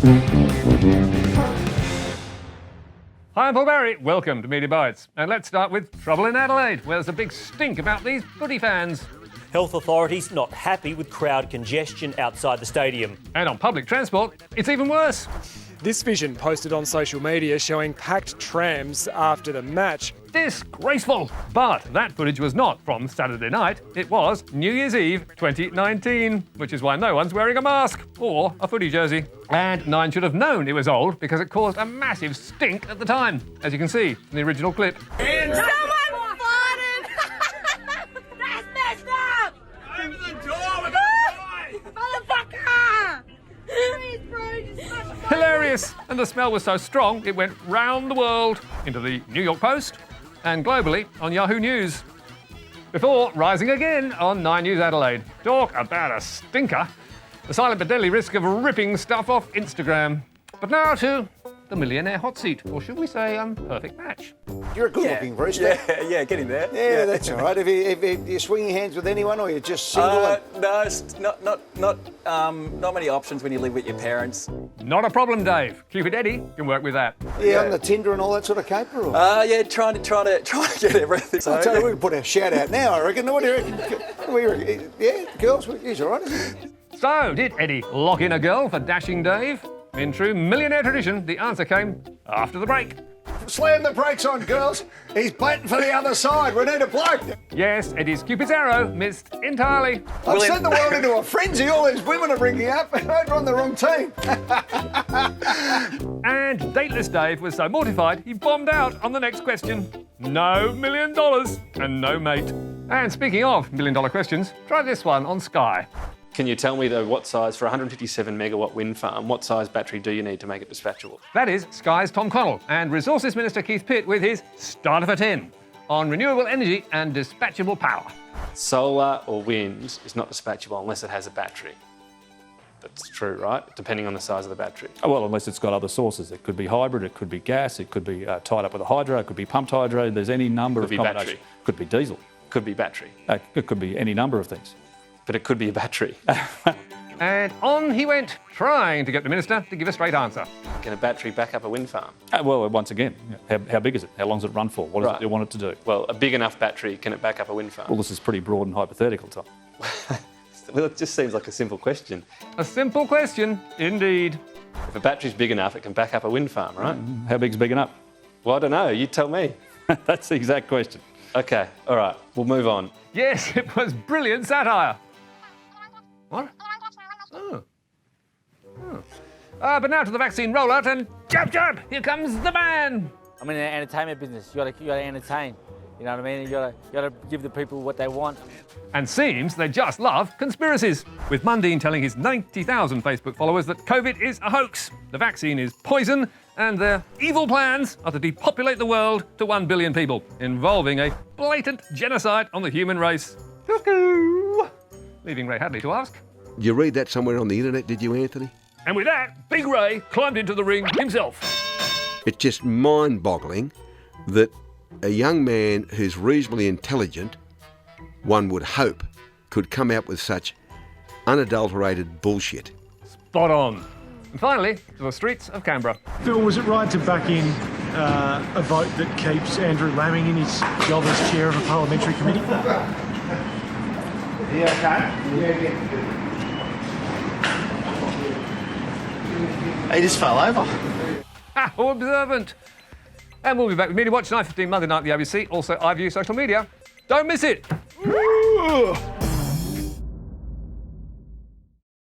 Hi, I'm Paul Barry. Welcome to Media Bites. And let's start with trouble in Adelaide, where there's a big stink about these footy fans. Health authorities not happy with crowd congestion outside the stadium. And on public transport, it's even worse. This vision posted on social media showing packed trams after the match. Disgraceful. But that footage was not from Saturday night. It was New Year's Eve 2019, which is why no one's wearing a mask or a footy jersey. And Nine should have known it was old because it caused a massive stink at the time, as you can see in the original clip. Someone farted! That's messed up! Open the door, we're gonna die! Motherfucker! Please, bro, just smash the phone. Hilarious. And the smell was so strong, it went round the world into the New York Post and globally on Yahoo News. Before rising again on 9 News Adelaide. Talk about a stinker. The silent but deadly risk of ripping stuff off Instagram. But now to the millionaire hot seat, or should we say, perfect match. You're a good-looking Brewster. Yeah, get in there. Yeah, that's all right. Have you swinging hands with anyone, or you're just single? No, it's not many options when you live with your parents. Not a problem, Dave. Cupid Eddie can work with that. Yeah, on the Tinder and all that sort of caper? Or? Yeah, trying to get everything. So, I'll tell you, we can put our shout out now, I reckon. What do you reckon? Yeah, girls, he's all right, isn't he? So, did Eddie lock in a girl for dashing Dave? In true millionaire tradition, the answer came after the break. Slam the brakes on, girls. He's batting for the other side. We need a bloke. Yes, Eddie's Cupid's arrow missed entirely. I've sent the world into a frenzy. All these women are ringing up. We're on the wrong team. And dateless Dave was so mortified, he bombed out on the next question. No $1 million and no mate. And speaking of $1 million questions, try this one on Sky. Can you tell me, though, what size, for a 157 megawatt wind farm, what size battery do you need to make it dispatchable? That is Sky's Tom Connell and Resources Minister Keith Pitt with his starter for 10 on renewable energy and dispatchable power. Solar or wind is not dispatchable unless it has a battery. That's true, right? Depending on the size of the battery. Oh, well, unless it's got other sources. It could be hybrid, it could be gas, it could be tied up with a hydro, it could be pumped hydro. There's any number of combinations. Battery. Could be diesel. Could be battery. It could be any number of things. But it could be a battery. And on he went, trying to get the minister to give a straight answer. Can a battery back up a wind farm? Well, once again, how big is it? How long does it run for? What does it want it to do? Well, a big enough battery, can it back up a wind farm? Well, this is pretty broad and hypothetical, Tom. Well, it just seems like a simple question. A simple question, indeed. If a battery's big enough, it can back up a wind farm, right? How big's big enough? Well, I don't know. You tell me. That's the exact question. OK, all right, we'll move on. Yes, it was brilliant satire. What? Oh. But now to the vaccine rollout and jab, jab, here comes the man. I'm in the entertainment business. You gotta entertain. You know what I mean? You gotta give the people what they want. And seems they just love conspiracies. With Mundine telling his 90,000 Facebook followers that COVID is a hoax, the vaccine is poison, and their evil plans are to depopulate the world to 1 billion people, involving a blatant genocide on the human race. Cuckoo! Leaving Ray Hadley to ask. Did you read that somewhere on the internet, did you, Anthony? And with that, Big Ray climbed into the ring himself. It's just mind-boggling that a young man who's reasonably intelligent, one would hope, could come out with such unadulterated bullshit. Spot on. And finally, to the streets of Canberra. Phil, was it right to back in a vote that keeps Andrew Laming in his job as chair of a parliamentary committee? Yeah, okay. He just fell over. How observant. And we'll be back with Media Watch 9:15 Monday night at the ABC. Also, iView social media. Don't miss it.